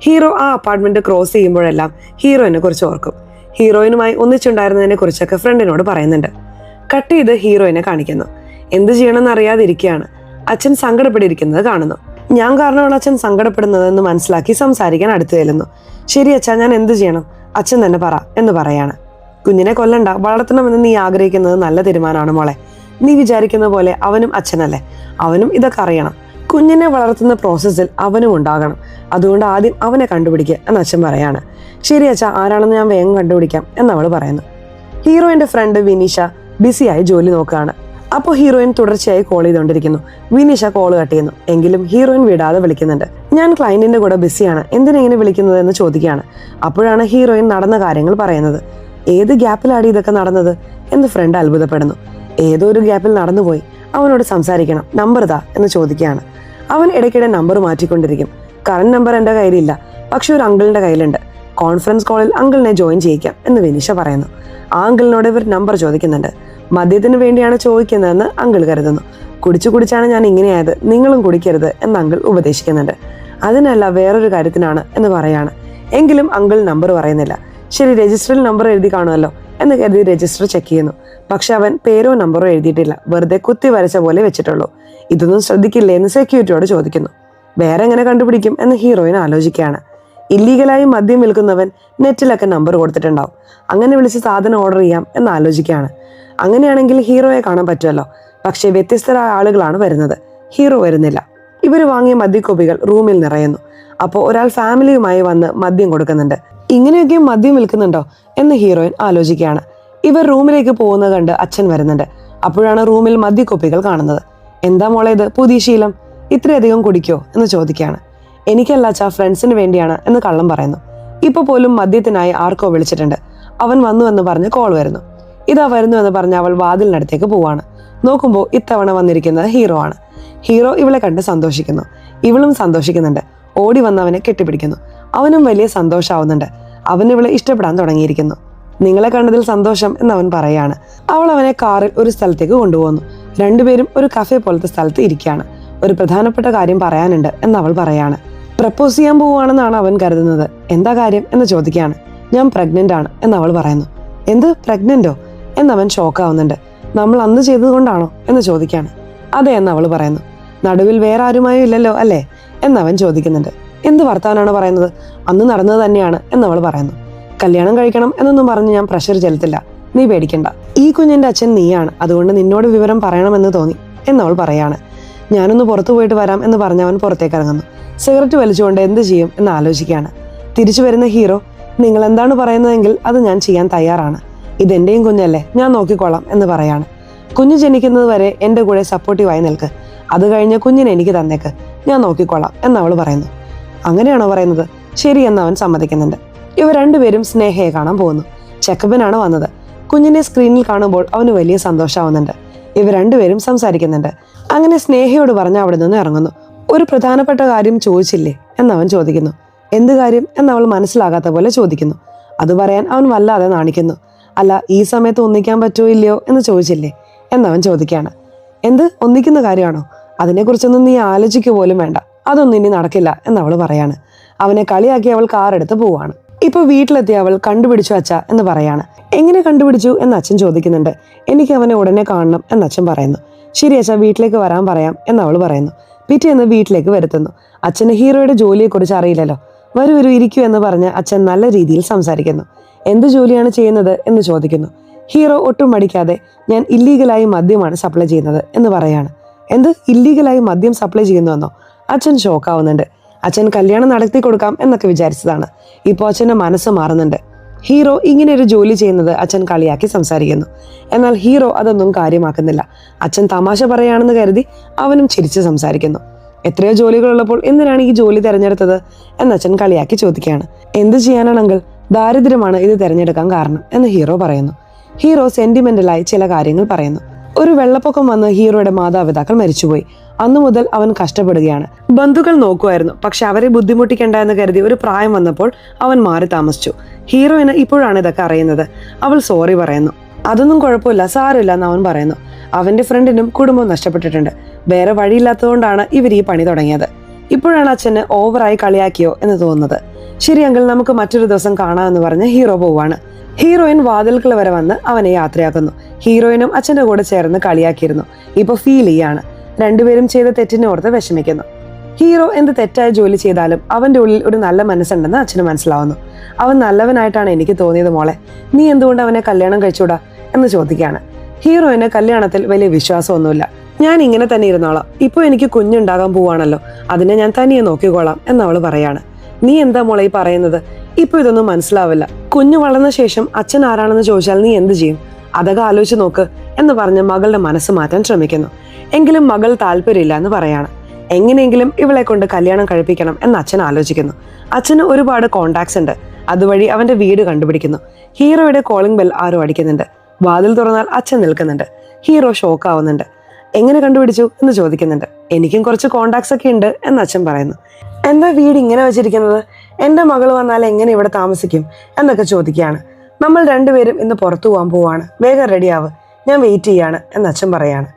ഹീറോ ആ അപ്പാർട്ട്മെന്റ് ക്രോസ് ചെയ്യുമ്പോഴെല്ലാം ഹീറോയിനെ കുറിച്ച് ഓർക്കും. ഹീറോയിനുമായി ഒന്നിച്ചുണ്ടായിരുന്നതിനെ കുറിച്ചൊക്കെ ഫ്രണ്ടിനോട് പറയുന്നുണ്ട്. കട്ട് ചെയ്ത് ഹീറോയിനെ കാണിക്കുന്നു. എന്ത് ചെയ്യണമെന്ന് അറിയാതിരിക്കുകയാണ്. അച്ഛൻ സങ്കടപ്പെട്ടിരിക്കുന്നത് കാണുന്നു. ഞാൻ കാരണമാണ് അച്ഛൻ സങ്കടപ്പെടുന്നതെന്ന് മനസ്സിലാക്കി സംസാരിക്കാൻ അടുത്തു ചെല്ലുന്നു. ശരി അച്ഛാ, ഞാൻ എന്ത് ചെയ്യണം, അച്ഛൻ തന്നെ പറ എന്ന് പറയാണ്. കുഞ്ഞിനെ കൊല്ലണ്ട, വളർത്തണമെന്ന് നീ ആഗ്രഹിക്കുന്നത് നല്ല തീരുമാനമാണ് മോളെ. നീ വിചാരിക്കുന്ന പോലെ അവനും അച്ഛനല്ലേ, അവനും ഇതൊക്കെ അറിയണം. കുഞ്ഞിനെ വളർത്തുന്ന പ്രോസസ്സിൽ അവനും ഉണ്ടാകണം. അതുകൊണ്ട് ആദ്യം അവനെ കണ്ടുപിടിക്കുക എന്ന് അച്ഛൻ പറയാണ്. ശരി അച്ഛാ, ആരാണെന്ന് ഞാൻ വേഗം കണ്ടുപിടിക്കാം എന്നവൾ പറയുന്നു. ഹീറോയിന്റെ ഫ്രണ്ട് വിനീഷ ബിസിയായി ജോലി നോക്കുകയാണ്. അപ്പോൾ ഹീറോയിൻ തുടർച്ചയായി കോൾ ചെയ്തുകൊണ്ടിരിക്കുന്നു. വിനീഷ കോൾ കട്ട് ചെയ്യുന്നു. എങ്കിലും ഹീറോയിൻ വിടാതെ വിളിക്കുന്നുണ്ട്. ഞാൻ ക്ലയന്റിന്റെ കൂടെ ബിസിയാണ്, എന്തിനെങ്ങനെ വിളിക്കുന്നത് എന്ന് ചോദിക്കുകയാണ്. അപ്പോഴാണ് ഹീറോയിൻ നടന്ന കാര്യങ്ങൾ പറയുന്നത്. ഏത് ഗ്യാപ്പിലാണ് ഇതൊക്കെ നടന്നത് എന്ന് ഫ്രണ്ട് അത്ഭുതപ്പെടുന്നു. ഏതോ ഒരു ഗ്യാപ്പിൽ നടന്നുപോയി. അവനോട് സംസാരിക്കണം, നമ്പർ താ എന്ന് ചോദിക്കുകയാണ്. അവൻ ഇടയ്ക്കിടെ നമ്പർ മാറ്റിക്കൊണ്ടിരിക്കും. കറന്റ് നമ്പർ എൻ്റെ കയ്യിലില്ല, പക്ഷെ ഒരു അങ്കിളിന്റെ കയ്യിലുണ്ട്. കോൺഫറൻസ് കോളിൽ അങ്കിളിനെ ജോയിൻ ചെയ്യിക്കാം എന്ന് വിനീഷ പറയുന്നു. ആ അങ്കിളിനോട് ഇവർ നമ്പർ ചോദിക്കുന്നുണ്ട്. മദ്യത്തിന് വേണ്ടിയാണ് ചോദിക്കുന്നതെന്ന് അങ്കിൾ കരുതുന്നു. കുടിച്ചാണ് ഞാൻ ഇങ്ങനെയായത്, നിങ്ങളും കുടിക്കരുത് എന്ന് അങ്കിൾ ഉപദേശിക്കുന്നുണ്ട്. അതിനല്ല, വേറൊരു കാര്യത്തിനാണ് എന്ന് പറയാണ്. എങ്കിലും അങ്കിൾ നമ്പർ പറയുന്നില്ല. ശരി, രജിസ്റ്ററിൽ നമ്പർ എഴുതി കാണുമല്ലോ എന്ന് കരുതി രജിസ്റ്റർ ചെക്ക് ചെയ്യുന്നു. പക്ഷെ അവൻ പേരോ നമ്പറോ എഴുതിയിട്ടില്ല, വെറുതെ കുത്തി വരച്ച പോലെ വെച്ചിട്ടുള്ളൂ. ഇതൊന്നും ശ്രദ്ധിക്കില്ലേ എന്ന് സെക്യൂരിറ്റിയോട് ചോദിക്കുന്നു. വേറെ എങ്ങനെ കണ്ടുപിടിക്കും എന്ന് ഹീറോയിൻ ആലോചിക്കുകയാണ്. ഇല്ലീഗലായി മദ്യം വിൽക്കുന്നവൻ നെറ്റിലൊക്കെ നമ്പർ കൊടുത്തിട്ടുണ്ടാവും. അങ്ങനെ വിളിച്ച് സാധനം ഓർഡർ ചെയ്യാം എന്ന് ആലോചിക്കുകയാണ്. അങ്ങനെയാണെങ്കിൽ ഹീറോയെ കാണാൻ പറ്റുമല്ലോ. പക്ഷെ വ്യത്യസ്തരായ ആളുകളാണ് വരുന്നത്. ഹീറോ വരുന്നില്ല. ഇവർ വാങ്ങിയ മദ്യക്കുപ്പികൾ റൂമിൽ നിറയുന്നു. അപ്പോൾ ഒരാൾ ഫാമിലിയുമായി വന്ന് മദ്യം കൊടുക്കുന്നുണ്ട്. ഇങ്ങനെയൊക്കെ മദ്യം വിൽക്കുന്നുണ്ടോ എന്ന് ഹീറോയിൻ ആലോചിക്കുകയാണ്. ഇവർ റൂമിലേക്ക് പോകുന്നത് കണ്ട് അച്ഛൻ വരുന്നുണ്ട്. അപ്പോഴാണ് റൂമിൽ മദ്യക്കുപ്പികൾ കാണുന്നത്. എന്താ മോളെ ഇത്, പുതിയ ശീലം, ഇത്രയധികം കുടിക്കോ എന്ന് ചോദിക്കുകയാണ്. എനിക്കല്ല അച്ഛാ, ഫ്രണ്ട്സിന് വേണ്ടിയാണ് എന്ന് കള്ളം പറയുന്നു. ഇപ്പൊ പോലും മദ്യത്തിനായി ആർക്കോ വിളിച്ചിട്ടുണ്ട്. അവൻ വന്നു എന്ന് പറഞ്ഞ് കോൾ വരുന്നു. ഇതാ വരുന്നു എന്ന് പറഞ്ഞ് അവൾ വാതിലിനടുത്തേക്ക് പോവാണ്. നോക്കുമ്പോൾ ഇത്തവണ വന്നിരിക്കുന്നത് ഹീറോ ആണ്. ഹീറോ ഇവളെ കണ്ട് സന്തോഷിക്കുന്നു. ഇവളും സന്തോഷിക്കുന്നുണ്ട്. ഓടി വന്ന് അവനെ കെട്ടിപ്പിടിക്കുന്നു. അവനും വലിയ സന്തോഷമാവുന്നുണ്ട്. അവൻ ഇവളെ ഇഷ്ടപ്പെടാൻ തുടങ്ങിയിരിക്കുന്നു. നിങ്ങളെ കണ്ടതിൽ സന്തോഷം എന്നവൻ പറയാണ്. അവൾ അവനെ കാറിൽ ഒരു സ്ഥലത്തേക്ക് കൊണ്ടുപോകുന്നു. രണ്ടുപേരും ഒരു കഫേ പോലത്തെ സ്ഥലത്ത് ഇരിക്കുകയാണ്. ഒരു പ്രധാനപ്പെട്ട കാര്യം പറയാനുണ്ട് എന്ന് അവൾ പറയാണ്. പ്രപ്പോസ് ചെയ്യാൻ പോവുകയാണെന്നാണ് അവൻ കരുതുന്നത്. എന്താ കാര്യം എന്ന് ചോദിക്കുകയാണ്. ഞാൻ പ്രഗ്നന്റ് ആണ് എന്ന് അവൾ പറയുന്നു. എന്ത്, പ്രഗ്നന്റോ എന്നവൻ ഷോക്കാവുന്നുണ്ട്. നമ്മൾ അന്ന് ചെയ്തതുകൊണ്ടാണോ എന്ന് ചോദിക്കുകയാണ്. അതെ എന്ന് അവൾ പറയുന്നു. നടുവിൽ വേറെ ആരുമായും ഇല്ലല്ലോ അല്ലേ എന്നവൻ ചോദിക്കുന്നുണ്ട്. എന്ത് വർത്താനാണ് പറയുന്നത്, അന്ന് നടന്നത് തന്നെയാണ് എന്നവൾ പറയുന്നു. കല്യാണം കഴിക്കണം എന്നൊന്നും പറഞ്ഞ് ഞാൻ പ്രഷർ ചെലുത്തില്ല, നീ പേടിക്കണ്ട. ഈ കുഞ്ഞിന്റെ അച്ഛൻ നീയാണ്, അതുകൊണ്ട് നിന്നോട് വിവരം പറയണമെന്ന് തോന്നി എന്നവൾ പറയാണ്. ഞാനൊന്ന് പുറത്തു പോയിട്ട് വരാം എന്ന് പറഞ്ഞ് അവൻ പുറത്തേക്ക് ഇറങ്ങുന്നു. സിഗരറ്റ് വലിച്ചുകൊണ്ട് എന്ത് ചെയ്യും എന്ന് ആലോചിക്കുകയാണ്. തിരിച്ചു വരുന്ന ഹീറോ, നിങ്ങൾ എന്താണ് പറയുന്നതെങ്കിൽ അത് ഞാൻ ചെയ്യാൻ തയ്യാറാണ്. ഇതെന്റെയും കുഞ്ഞല്ലേ, ഞാൻ നോക്കിക്കോളാം എന്ന് പറയാണ്. കുഞ്ഞ് ജനിക്കുന്നത് വരെ എൻ്റെ കൂടെ സപ്പോർട്ടീവായി നിൽക്ക്, അത് കഴിഞ്ഞ് കുഞ്ഞിനെ എനിക്ക് തന്നേക്ക്, ഞാൻ നോക്കിക്കോളാം എന്നവൾ പറയുന്നു. അങ്ങനെയാണോ പറയുന്നത്? ശരി എന്ന് അവൻ സമ്മതിക്കുന്നുണ്ട്. ഇവർ രണ്ടുപേരും സ്നേഹയെ കാണാൻ പോകുന്നു. ചെക്കപ്പിനാണ് വന്നത്. കുഞ്ഞിനെ സ്ക്രീനിൽ കാണുമ്പോൾ അവന് വലിയ സന്തോഷമാവുന്നുണ്ട്. ഇവർ രണ്ടുപേരും സംസാരിക്കുന്നുണ്ട്. അങ്ങനെ സ്നേഹയോട് പറഞ്ഞ് അവിടെ നിന്ന് ഇറങ്ങുന്നു. ഒരു പ്രധാനപ്പെട്ട കാര്യം ചോദിച്ചില്ലേ എന്നവൻ ചോദിക്കുന്നു. എന്ത് കാര്യം എന്നവൾ മനസ്സിലാകാത്ത പോലെ ചോദിക്കുന്നു. അത് പറയാൻ അവൻ വല്ലാതെ നാണിക്കുന്നു. അല്ല, ഈ സമയത്ത് ഒന്നിക്കാൻ പറ്റുമോ ഇല്ലയോ എന്ന് ചോദിച്ചില്ലേ എന്നവൻ ചോദിക്കുകയാണ്. എന്ത്, ഒന്നിക്കുന്ന കാര്യമാണോ? അതിനെക്കുറിച്ചൊന്നും നീ ആലോചിക്കുക പോലും വേണ്ട, അതൊന്നും ഇനി നടക്കില്ല എന്നവൾ പറയാണ്. അവനെ കളിയാക്കി അവൾ കാറെടുത്ത് പോവാണ്. ഇപ്പൊ വീട്ടിലെത്തിയ അവൾ കണ്ടുപിടിച്ചു അച്ഛ എന്ന് പറയാണ്. എങ്ങനെ കണ്ടുപിടിച്ചു എന്ന് അച്ഛൻ ചോദിക്കുന്നുണ്ട്. എനിക്ക് അവനെ ഉടനെ കാണണം എന്ന് അച്ഛൻ പറയുന്നു. ശരി അച്ഛാ, വീട്ടിലേക്ക് വരാൻ പറയാം എന്നവൾ പറയുന്നു. പിറ്റേന്ന് വീട്ടിലേക്ക് വരുത്തുന്നു. അച്ഛന് ഹീറോയുടെ ജോലിയെക്കുറിച്ച് അറിയില്ലല്ലോ. വരൂ ഇരിക്കൂ എന്ന് പറഞ്ഞ് അച്ഛൻ നല്ല രീതിയിൽ സംസാരിക്കുന്നു. എന്ത് ജോലിയാണ് ചെയ്യുന്നത് എന്ന് ചോദിക്കുന്നു. ഹീറോ ഒട്ടും മടിക്കാതെ ഞാൻ ഇല്ലീഗലായി മദ്യമാണ് സപ്ലൈ ചെയ്യുന്നത് എന്ന് പറയാണ്. എന്ത്, ഇല്ലീഗലായി മദ്യം സപ്ലൈ ചെയ്യുന്നുവെന്നോ? അച്ഛൻ ഷോക്കാവുന്നുണ്ട്. അച്ഛൻ കല്യാണം നടത്തി കൊടുക്കാം എന്നൊക്കെ വിചാരിച്ചതാണ്. ഇപ്പോൾ അച്ഛൻ്റെ മനസ്സ് മാറുന്നുണ്ട്. ഹീറോ ഇങ്ങനെ ഒരു ജോലി ചെയ്യുന്നത് അച്ഛൻ കളിയാക്കി സംസാരിക്കുന്നു. എന്നാൽ ഹീറോ അതൊന്നും കാര്യമാക്കുന്നില്ല. അച്ഛൻ തമാശ പറയാണെന്ന് കരുതി അവനും ചിരിച്ച് സംസാരിക്കുന്നു. എത്രയോ ജോലികളുള്ളപ്പോൾ എന്തിനാണ് ഈ ജോലി തിരഞ്ഞെടുത്തത് എന്ന് അച്ഛൻ കളിയാക്കി ചോദിക്കുകയാണ്. എന്ത് ചെയ്യാനാണെങ്കിൽ ദാരിദ്ര്യമാണ് ഇത് തിരഞ്ഞെടുക്കാൻ കാരണം എന്ന് ഹീറോ പറയുന്നു. ഹീറോ സെന്റിമെന്റലായി ചില കാര്യങ്ങൾ പറയുന്നു. ഒരു വെള്ളപ്പൊക്കം വന്ന് ഹീറോയുടെ മാതാപിതാക്കൾ മരിച്ചുപോയി. അന്നു മുതൽ അവൻ കഷ്ടപ്പെടുകയാണ്. ബന്ധുക്കൾ നോക്കുമായിരുന്നു, പക്ഷെ അവരെ ബുദ്ധിമുട്ടിക്കേണ്ട എന്ന് കരുതി ഒരു പ്രായം വന്നപ്പോൾ അവൻ മാറി താമസിച്ചു. ഹീറോയിന് ഇപ്പോഴാണ് ഇതൊക്കെ അറിയുന്നത്. അവൾ സോറി പറയുന്നു. അതൊന്നും കുഴപ്പമില്ല, സാരമില്ല എന്ന് അവൻ പറയുന്നു. അവന്റെ ഫ്രണ്ടിനും കുടുംബം നഷ്ടപ്പെട്ടിട്ടുണ്ട്. വേറെ വഴിയില്ലാത്തതുകൊണ്ടാണ് ഇവർ ഈ പണി തുടങ്ങിയത്. ഇപ്പോഴാണ് അച്ഛന് ഓവറായി കളിയാക്കിയോ എന്ന് തോന്നുന്നത്. ശരി അങ്കിൾ, നമുക്ക് മറ്റൊരു ദിവസം കാണാമെന്ന് പറഞ്ഞ് ഹീറോ പോവാണ്. ഹീറോയിൻ വാതിൽക്കൽ വരെ വന്ന് അവനെ യാത്രയാക്കുന്നു. ഹീറോയിനും അച്ഛൻ്റെ കൂടെ ചേർന്ന് കളിയാക്കിയിരുന്നു. ഇപ്പൊ ഫീൽ ചെയ്യാണ്. രണ്ടുപേരും ചെയ്ത തെറ്റിനെ ഓർത്ത് വിഷമിക്കുന്നു. ഹീറോ എന്ത് തെറ്റായ ജോലി ചെയ്താലും അവന്റെ ഉള്ളിൽ ഒരു നല്ല മനസ്സുണ്ടെന്ന് അച്ഛന് മനസ്സിലാവുന്നു. അവൻ നല്ലവനായിട്ടാണ് എനിക്ക് തോന്നിയത് മോളെ. നീ എന്തുകൊണ്ട് അവനെ കല്യാണം കഴിച്ചൂടാ എന്ന് ചോദിക്കുകയാണ്. ഹീറോയിന് കല്യാണത്തിൽ വലിയ വിശ്വാസമൊന്നുമില്ല. ഞാൻ ഇങ്ങനെ തന്നെ ഇരുന്നോളാം, ഇപ്പോൾ എനിക്ക് കുഞ്ഞുണ്ടാകാൻ പോവാണല്ലോ, അതിനെ ഞാൻ തനിയെ നോക്കിക്കോളാം എന്നവൾ പറയാണ്. നീ എന്താ മോളെ ഈ പറയുന്നത്? ഇപ്പൊ ഇതൊന്നും മനസ്സിലാവില്ല. കുഞ്ഞു വളർന്ന ശേഷം അച്ഛൻ ആരാണെന്ന് ചോദിച്ചാൽ നീ എന്ത് ചെയ്യും? അതൊക്കെ ആലോചിച്ച് നോക്ക് എന്ന് പറഞ്ഞ് മകളുടെ മനസ്സ് മാറ്റാൻ ശ്രമിക്കുന്നു. എങ്കിലും മകൾ താല്പര്യമില്ല എന്ന് പറയാണ്. എങ്ങനെയെങ്കിലും ഇവളെ കൊണ്ട് കല്യാണം കഴിപ്പിക്കണം എന്ന് അച്ഛൻ ആലോചിക്കുന്നു. അച്ഛന് ഒരുപാട് കോണ്ടാക്ട്സ് ഉണ്ട്. അതുവഴി അവന്റെ വീട് കണ്ടുപിടിക്കുന്നു. ഹീറോയുടെ കോളിംഗ് ബെൽ ആരോ അടിക്കുന്നുണ്ട്. വാതിൽ തുറന്നാൽ അച്ഛൻ നിൽക്കുന്നുണ്ട്. ഹീറോ ഷോക്ക് ആവുന്നുണ്ട്. എങ്ങനെ കണ്ടുപിടിച്ചു എന്ന് ചോദിക്കുന്നുണ്ട്. എനിക്കും കുറച്ച് കോണ്ടാക്ട്സ് ഒക്കെ ഉണ്ട് എന്ന് അച്ഛൻ പറയുന്നു. എന്താ വീട് ഇങ്ങനെ വെച്ചിരിക്കുന്നത്? എൻ്റെ മകൾ വന്നാൽ എങ്ങനെ ഇവിടെ താമസിക്കും എന്നൊക്കെ ചോദിക്കുകയാണ്. നമ്മൾ രണ്ടുപേരും ഇന്ന് പുറത്തു പോകാൻ പോവാണ്, വേഗം റെഡിയാവ്, ഞാൻ വെയിറ്റ് ചെയ്യാണ് എന്ന് അച്ഛൻ പറയാണ്.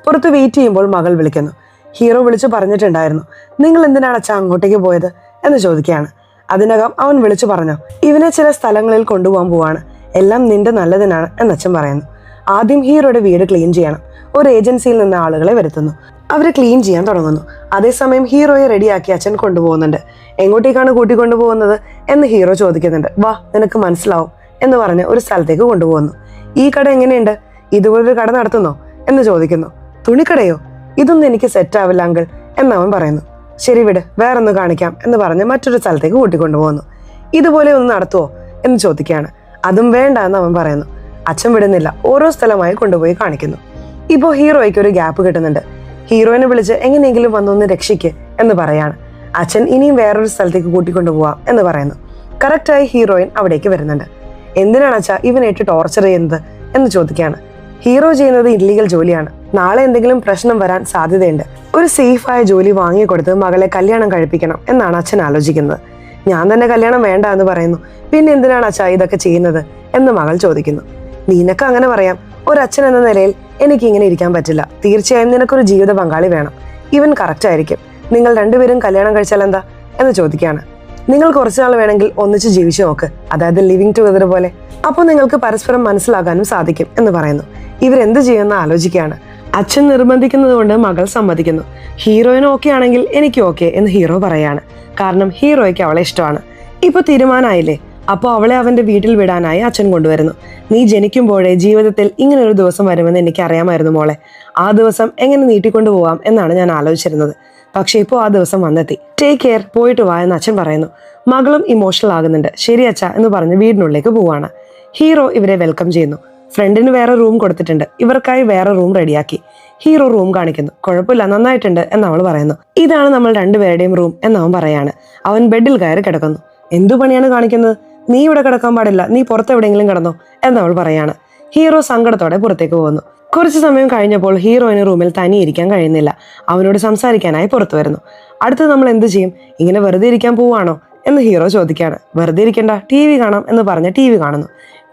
പുറത്ത് വെയിറ്റ് ചെയ്യുമ്പോൾ മകൾ വിളിക്കുന്നു. ഹീറോ വിളിച്ചു പറഞ്ഞിട്ടുണ്ടായിരുന്നു, നിങ്ങൾ എന്തിനാണ് അച്ഛൻ അങ്ങോട്ടേക്ക് പോയത് എന്ന് ചോദിക്കുകയാണ്. അതിനകം അവൻ വിളിച്ചു പറഞ്ഞോ, ഇവനെ ചില സ്ഥലങ്ങളിൽ കൊണ്ടുപോകാൻ പോവാണ്, എല്ലാം നിന്റെ നല്ലതിനാണ് എന്നച്ഛൻ പറയുന്നു. ആദ്യം ഹീറോയുടെ വീട് ക്ലീൻ ചെയ്യണം. ഒരു ഏജൻസിയിൽ നിന്ന് ആളുകളെ വരുത്തുന്നു. അവരെ ക്ലീൻ ചെയ്യാൻ തുടങ്ങുന്നു. അതേസമയം ഹീറോയെ റെഡിയാക്കി അച്ഛൻ കൊണ്ടുപോകുന്നുണ്ട്. എങ്ങോട്ടേക്കാണ് കൂട്ടിക്കൊണ്ടുപോകുന്നത് എന്ന് ഹീറോ ചോദിക്കുന്നുണ്ട്. വാ, നിനക്ക് മനസ്സിലാവും എന്ന് പറഞ്ഞ് ഒരു സ്ഥലത്തേക്ക് കൊണ്ടുപോകുന്നു. ഈ കട എങ്ങനെയുണ്ട്? ഇതുപോലൊരു കട നടത്തുന്നോ എന്ന് ചോദിക്കുന്നു. തുണിക്കടയോ? ഇതൊന്നും എനിക്ക് സെറ്റ് ആവില്ല അങ്കിൾ എന്നവൻ പറയുന്നു. ശരി വിട്, വേറൊന്ന് കാണിക്കാം എന്ന് പറഞ്ഞ് മറ്റൊരു സ്ഥലത്തേക്ക് കൂട്ടിക്കൊണ്ടുപോകുന്നു. ഇതുപോലെ ഒന്ന് നടത്തുവോ എന്ന് ചോദിക്കുകയാണ്. അതും വേണ്ട എന്ന് അവൻ പറയുന്നു. അച്ഛൻ വിടുന്നില്ല. ഓരോ സ്ഥലമായി കൊണ്ടുപോയി കാണിക്കുന്നു. ഇപ്പോൾ ഹീറോയ്ക്ക് ഒരു ഗ്യാപ്പ് കിട്ടുന്നുണ്ട്. ഹീറോയിനെ വിളിച്ച് എങ്ങനെയെങ്കിലും വന്നൊന്ന് രക്ഷിക്ക് എന്ന് പറയാണ്. അച്ഛൻ ഇനിയും വേറൊരു സ്ഥലത്തേക്ക് കൂട്ടിക്കൊണ്ടുപോവാം എന്ന് പറയുന്നു. കറക്റ്റായി ഹീറോയിൻ അവിടേക്ക് വരുന്നുണ്ട്. എന്തിനാണ് അച്ഛാ ഇവനായിട്ട് ടോർച്ചർ ചെയ്യുന്നത് എന്ന് ചോദിക്കുകയാണ്. ഹീറോ ചെയ്യുന്നത് ഇല്ലീഗൽ ജോലിയാണ്. നാളെ എന്തെങ്കിലും പ്രശ്നം വരാൻ സാധ്യതയുണ്ട്. ഒരു സേഫായ ജോലി വാങ്ങിക്കൊടുത്ത് മകളെ കല്യാണം കഴിപ്പിക്കണം എന്നാണ് അച്ഛൻ ആലോചിക്കുന്നത്. ഞാൻ തന്നെ കല്യാണം വേണ്ട എന്ന് പറയുന്നു. പിന്നെ എന്തിനാണ് അച്ഛാ ഇതൊക്കെ ചെയ്യുന്നത് എന്ന് മകൾ ചോദിക്കുന്നു. നിനക്ക് അങ്ങനെ പറയാം, ഒരച്ഛൻ എന്ന നിലയിൽ എനിക്ക് ഇങ്ങനെ ഇരിക്കാൻ പറ്റില്ല. തീർച്ചയായും നിനക്കൊരു ജീവിത പങ്കാളി വേണം. ഇവൻ കറക്റ്റ് ആയിരിക്കും. നിങ്ങൾ രണ്ടുപേരും കല്യാണം കഴിച്ചാൽ എന്താ എന്ന് ചോദിക്കുകയാണ്. നിങ്ങൾ കുറച്ചുനാൾ വേണമെങ്കിൽ ഒന്നിച്ച് ജീവിച്ചു നോക്ക്, അതായത് ലിവിങ് ടുഗദർ പോലെ. അപ്പോൾ നിങ്ങൾക്ക് പരസ്പരം മനസ്സിലാക്കാനും സാധിക്കും എന്ന് പറയുന്നു. ഇവരെന്ത് ചെയ്യുമെന്ന് ആലോചിക്കുകയാണ്. അച്ഛൻ നിർബന്ധിക്കുന്നത് കൊണ്ട് മകൾ സമ്മതിക്കുന്നു. ഹീറോയിന് ഓക്കെ ആണെങ്കിൽ എനിക്ക് ഓക്കെ എന്ന് ഹീറോ പറയാണ്. കാരണം ഹീറോയ്ക്ക് അവളെ ഇഷ്ടമാണ്. ഇപ്പൊ തീരുമാനമായില്ലേ? അപ്പോൾ അവളെ അവന്റെ വീട്ടിൽ വിടാനായി അച്ഛൻ കൊണ്ടുവരുന്നു. നീ ജനിക്കുമ്പോഴേ ജീവിതത്തിൽ ഇങ്ങനെ ഒരു ദിവസം വരുമെന്ന് എനിക്ക് അറിയാമായിരുന്നു മോളെ. ആ ദിവസം എങ്ങനെ നീട്ടിക്കൊണ്ടു പോവാം എന്നാണ് ഞാൻ ആലോചിച്ചിരുന്നത്. പക്ഷെ ഇപ്പോൾ ആ ദിവസം വന്നെത്തി. ടേക്ക് കെയർ, പോയിട്ട് വാ എന്ന് അച്ഛൻ പറയുന്നു. മകളും ഇമോഷണൽ ആകുന്നുണ്ട്. ശരി അച്ഛാ എന്ന് പറഞ്ഞ് വീടിനുള്ളിലേക്ക് പോവാണ്. ഹീറോ ഇവരെ വെൽക്കം ചെയ്യുന്നു. ഫ്രണ്ടിന് വേറെ റൂം കൊടുത്തിട്ടുണ്ട്. ഇവർക്കായി വേറെ റൂം റെഡിയാക്കി. ഹീറോ റൂം കാണിക്കുന്നു. കുഴപ്പമില്ല, നന്നായിട്ടുണ്ട് എന്ന് അവൾ പറയുന്നു. ഇതാണ് നമ്മൾ രണ്ടുപേരുടെയും റൂം എന്നവൻ പറയാണ്. അവൻ ബെഡിൽ കയറി കിടക്കുന്നു. എന്തു പണിയാണ് കാണിക്കുന്നത്? നീ ഇവിടെ കിടക്കാൻ പാടില്ല, നീ പുറത്തെവിടെയെങ്കിലും കിടന്നോ എന്നവൾ പറയാണ്. ഹീറോ സങ്കടത്തോടെ പുറത്തേക്ക് പോകുന്നു. കുറച്ചു സമയം കഴിഞ്ഞപ്പോൾ ഹീറോയിന് റൂമിൽ തനിയിരിക്കാൻ കഴിയുന്നില്ല. അവനോട് സംസാരിക്കാനായി പുറത്തു വരുന്നു. അടുത്ത് നമ്മൾ എന്ത് ചെയ്യും? ഇങ്ങനെ വെറുതെ ഇരിക്കാൻ പോവാണോ എന്ന് ഹീറോ ചോദിക്കുകയാണ്. വെറുതെ ഇരിക്കണ്ട, TV കാണാം എന്ന് പറഞ്ഞ് TV കാണുന്നു.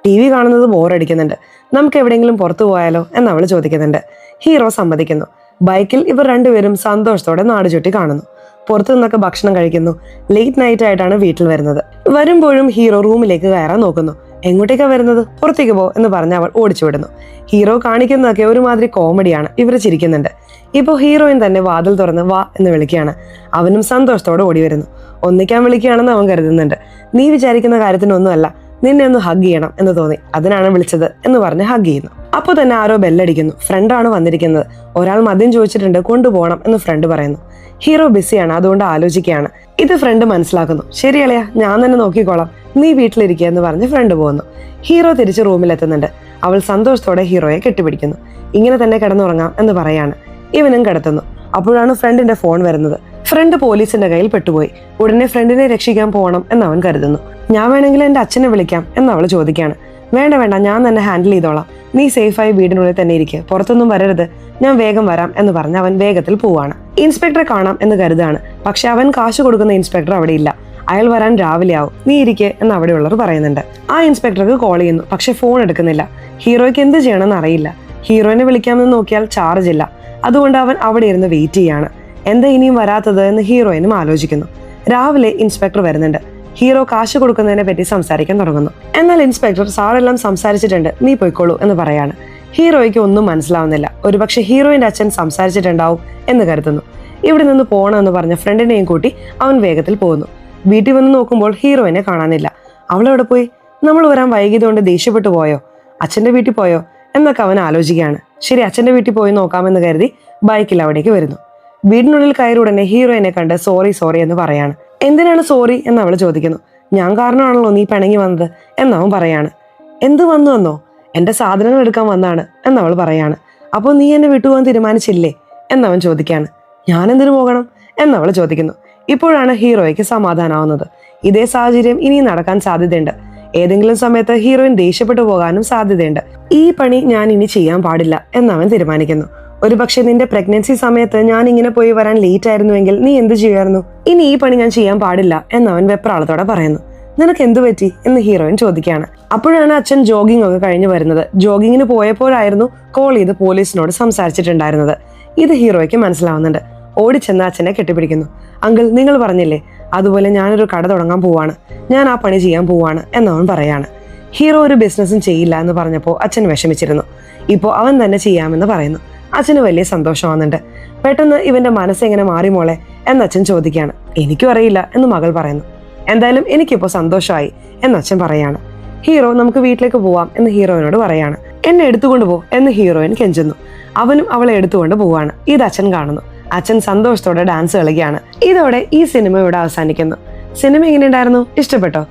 TV കാണുന്നത് ബോറടിക്കുന്നുണ്ട്. നമുക്ക് എവിടെയെങ്കിലും പുറത്തു പോയാലോ എന്ന് അവൾ ചോദിക്കുന്നുണ്ട്. ഹീറോ സമ്മതിക്കുന്നു. ബൈക്കിൽ ഇവർ രണ്ടുപേരും സന്തോഷത്തോടെ നാട് ചുറ്റി കാണുന്നു. പുറത്തു നിന്നൊക്കെ ഭക്ഷണം കഴിക്കുന്നു. ലേറ്റ് നൈറ്റ് ആയിട്ടാണ് വീട്ടിൽ വരുന്നത്. വരുമ്പോഴും ഹീറോ റൂമിലേക്ക് കയറാൻ നോക്കുന്നു. എങ്ങോട്ടേക്കാ വരുന്നത്? പുറത്തേക്ക് പോ എന്ന് പറഞ്ഞ് അവൾ ഓടിച്ചു വിടുന്നു. ഹീറോ കാണിക്കുന്നതൊക്കെ ഒരുമാതിരി കോമഡിയാണ്. ഇവർ ചിരിക്കുന്നുണ്ട്. ഇപ്പോൾ ഹീറോയിൻ തന്നെ വാതിൽ തുറന്ന് വാ എന്ന് വിളിക്കുകയാണ്. അവനും സന്തോഷത്തോടെ ഓടി വരുന്നു. ഒന്നിക്കാൻ വിളിക്കുകയാണെന്ന് അവൻ കരുതുന്നുണ്ട്. നീ വിചാരിക്കുന്ന കാര്യത്തിനൊന്നുമല്ല, നിന്നെ ഒന്ന് ഹഗ് ചെയ്യണം എന്ന് തോന്നി, അതിനാണ് വിളിച്ചത് എന്ന് പറഞ്ഞ് ഹഗ് ചെയ്യുന്നു. അപ്പോൾ തന്നെ ആരോ ബെല്ലടിക്കുന്നു. ഫ്രണ്ടാണ് വന്നിരിക്കുന്നത്. ഒരാൾ മദ്യം ചോദിച്ചിട്ടുണ്ട്, കൊണ്ടുപോകണം എന്ന് ഫ്രണ്ട് പറയുന്നു. ഹീറോ ബിസിയാണ്, അതുകൊണ്ട് ആലോചിക്കുകയാണ്. ഇത് ഫ്രണ്ട് മനസ്സിലാക്കുന്നു. ശരിയളയാ, ഞാൻ തന്നെ നോക്കിക്കോളാം, നീ വീട്ടിലിരിക്കുക എന്ന് പറഞ്ഞ് ഫ്രണ്ട് പോകുന്നു. ഹീറോ തിരിച്ച് റൂമിലെത്തുന്നുണ്ട്. അവൾ സന്തോഷത്തോടെ ഹീറോയെ കെട്ടിപ്പിടിക്കുന്നു. ഇങ്ങനെ തന്നെ കിടന്നുറങ്ങാം എന്ന് പറയാണ്. ഇവനും കിടത്തുന്നു. അപ്പോഴാണ് ഫ്രണ്ടിന്റെ ഫോൺ വരുന്നത്. ഫ്രണ്ട് പോലീസിന്റെ കയ്യിൽ പെട്ടുപോയി. ഉടനെ ഫ്രണ്ടിനെ രക്ഷിക്കാൻ പോകണം എന്ന് അവൻ കരുതുന്നു. ഞാൻ വേണമെങ്കിൽ എൻ്റെ അച്ഛനെ വിളിക്കാം എന്ന് അവൾ ചോദിക്കുകയാണ്. വേണ്ട വേണ്ട, ഞാൻ തന്നെ ഹാൻഡിൽ ചെയ്തോളാം, നീ സേഫായി വീടിനുള്ളിൽ തന്നെ ഇരിക്കുക, പുറത്തൊന്നും വരരുത്, ഞാൻ വേഗം വരാം എന്ന് പറഞ്ഞ് അവൻ വേഗത്തിൽ പോവാണ്. ഇൻസ്പെക്ടറെ കാണാം എന്ന് കരുതാണ്. പക്ഷെ അവൻ കാശ് കൊടുക്കുന്ന ഇൻസ്പെക്ടർ അവിടെ ഇല്ല. അയാൾ വരാൻ രാവിലെ ആവും, നീ ഇരിക്കെ എന്ന് അവിടെയുള്ളവർ പറയുന്നുണ്ട്. ആ ഇൻസ്പെക്ടർക്ക് കോൾ ചെയ്യുന്നു. പക്ഷെ ഫോൺ എടുക്കുന്നില്ല. ഹീറോയ്ക്ക് എന്ത് ചെയ്യണമെന്ന് അറിയില്ല. ഹീറോയിനെ വിളിക്കാമെന്ന് നോക്കിയാൽ ചാർജ് ഇല്ല. അതുകൊണ്ട് അവൻ അവിടെ ഇരുന്ന് വെയിറ്റ് ചെയ്യാണ്. എന്താ ഇനിയും വരാത്തത് എന്ന് ഹീറോയിനും ആലോചിക്കുന്നു. രാവിലെ ഇൻസ്പെക്ടർ വരുന്നുണ്ട്. ഹീറോ കാശ് കൊടുക്കുന്നതിനെ പറ്റി സംസാരിക്കാൻ തുടങ്ങുന്നു. എന്നാൽ ഇൻസ്പെക്ടർ സാറെല്ലാം സംസാരിച്ചിട്ടുണ്ട്, നീ പോയിക്കോളൂ എന്ന് പറയാണ്. ഹീറോയ്ക്ക് ഒന്നും മനസ്സിലാവുന്നില്ല. ഒരുപക്ഷെ ഹീറോയിന്റെ അച്ഛൻ സംസാരിച്ചിട്ടുണ്ടാവും എന്ന് കരുതുന്നു. ഇവിടെ നിന്ന് പോകണമെന്ന് പറഞ്ഞ ഫ്രണ്ടിനെയും കൂട്ടി അവൻ വേഗത്തിൽ പോകുന്നു. വീട്ടിൽ വന്ന് നോക്കുമ്പോൾ ഹീറോയിനെ കാണാനില്ല. അവളെവിടെ പോയി? നമ്മൾ വരാൻ വൈകിയതുകൊണ്ട് ദേഷ്യപ്പെട്ടു പോയോ? അച്ഛൻ്റെ വീട്ടിൽ പോയോ എന്നൊക്കെ അവൻ ആലോചിക്കുകയാണ്. ശരി, അച്ഛൻ്റെ വീട്ടിൽ പോയി നോക്കാമെന്ന് കരുതി ബൈക്കിൽ അവിടേക്ക് വരുന്നു. വീടിനുള്ളിൽ കയറി ഉടനെ ഹീറോയിനെ കണ്ട് സോറി സോറി എന്ന് പറയാണ്. എന്തിനാണ് സോറി എന്ന് അവൾ ചോദിക്കുന്നു. ഞാൻ കാരണമാണല്ലോ നീ പിണങ്ങി വന്നത് എന്നവൻ പറയാണ്. എന്ത് വന്നു എന്നോ? എൻ്റെ സാധനങ്ങൾ എടുക്കാൻ വന്നാണ് എന്നവൾ പറയാണ്. അപ്പോൾ നീ എന്നെ വിട്ടുപോകാൻ തീരുമാനിച്ചില്ലേ എന്നവൻ ചോദിക്കാണ്. ഞാൻ എന്തിനു പോകണം എന്നവൾ ചോദിക്കുന്നു. ഇപ്പോഴാണ് ഹീറോയ്ക്ക് സമാധാനമാവുന്നത്. ഇതേ സാഹചര്യം ഇനി നടക്കാൻ സാധ്യതയുണ്ട്. ഏതെങ്കിലും സമയത്ത് ഹീറോയിൻ ദേഷ്യപ്പെട്ടു പോകാനും സാധ്യതയുണ്ട്. ഈ പണി ഞാൻ ഇനി ചെയ്യാൻ പാടില്ല എന്നവൻ തീരുമാനിക്കുന്നു. ഒരു പക്ഷെ നിന്റെ പ്രഗ്നൻസി സമയത്ത് ഞാൻ ഇങ്ങനെ പോയി വരാൻ ലേറ്റ് ആയിരുന്നുവെങ്കിൽ നീ എന്ത് ചെയ്യുമായിരുന്നു? ഇനി ഈ പണി ഞാൻ ചെയ്യാൻ പാടില്ല എന്നവൻ വെപ്രാളത്തോടെ പറയുന്നു. നിനക്ക് എന്തു പറ്റി എന്ന് ഹീറോയിൻ ചോദിക്കുകയാണ്. അപ്പോഴാണ് അച്ഛൻ ജോഗിംഗ് ഒക്കെ കഴിഞ്ഞ് വരുന്നത്. ജോഗിങ്ങിന് പോയപ്പോഴായിരുന്നു കോൾ ചെയ്ത് പോലീസിനോട് സംസാരിച്ചിട്ടുണ്ടായിരുന്നത്. ഇത് ഹീറോയ്ക്ക് മനസ്സിലാവുന്നുണ്ട്. ഓടിച്ചെന്ന് അച്ഛനെ കെട്ടിപ്പിടിക്കുന്നു. അങ്കിൾ, നിങ്ങൾ പറഞ്ഞില്ലേ അതുപോലെ ഞാനൊരു കട തുടങ്ങാൻ പോവാണ്, ഞാൻ ആ പണി ചെയ്യാൻ പോവാണ് എന്നവൻ പറയാണ്. ഹീറോ ഒരു ബിസിനസ്സും ചെയ്യില്ല എന്ന് പറഞ്ഞപ്പോൾ അച്ഛൻ വിഷമിച്ചിരുന്നു. ഇപ്പോൾ അവൻ തന്നെ ചെയ്യാമെന്ന് പറയുന്നു. അച്ഛന് വലിയ സന്തോഷമാവുന്നുണ്ട്. പെട്ടെന്ന് ഇവന്റെ മനസ്സെങ്ങനെ മാറി മോളെ എന്ന് അച്ഛൻ ചോദിക്കുകയാണ്. എനിക്കും അറിയില്ല എന്ന് മകൾ പറയുന്നു. എന്തായാലും എനിക്കിപ്പോൾ സന്തോഷമായി എന്ന് അച്ഛൻ പറയാണ്. ഹീറോ നമുക്ക് വീട്ടിലേക്ക് പോവാം എന്ന് ഹീറോയിനോട് പറയാണ്. എന്നെ എടുത്തുകൊണ്ട് പോ എന്ന് ഹീറോയിൻ കെഞ്ചുന്നു. അവനും അവളെ എടുത്തുകൊണ്ട് പോവാണ്. ഇത് അച്ഛൻ കാണുന്നു. അച്ഛൻ സന്തോഷത്തോടെ ഡാൻസ് കളിക്കുകയാണ്. ഇതോടെ ഈ സിനിമ ഇവിടെ അവസാനിക്കുന്നു. സിനിമ എങ്ങനെയുണ്ടായിരുന്നു? ഇഷ്ടപ്പെട്ടോ?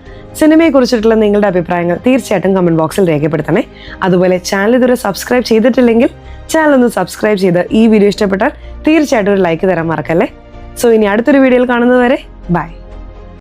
സിനിമയെ കുറിച്ചിട്ടുള്ള നിങ്ങളുടെ അഭിപ്രായങ്ങൾ തീർച്ചയായിട്ടും കമന്റ് ബോക്സിൽ രേഖപ്പെടുത്തണേ. അതുപോലെ ചാനൽ ഇതുവരെ സബ്സ്ക്രൈബ് ചെയ്തിട്ടില്ലെങ്കിൽ ചാനൽ ഒന്ന് സബ്സ്ക്രൈബ് ചെയ്ത് ഈ വീഡിയോ ഇഷ്ടപ്പെട്ടാൽ തീർച്ചയായിട്ടും ഒരു ലൈക്ക് തരാൻ മറക്കല്ലേ. സോ ഇനി അടുത്തൊരു വീഡിയോയിൽ കാണുന്നത് വരെ ബൈ.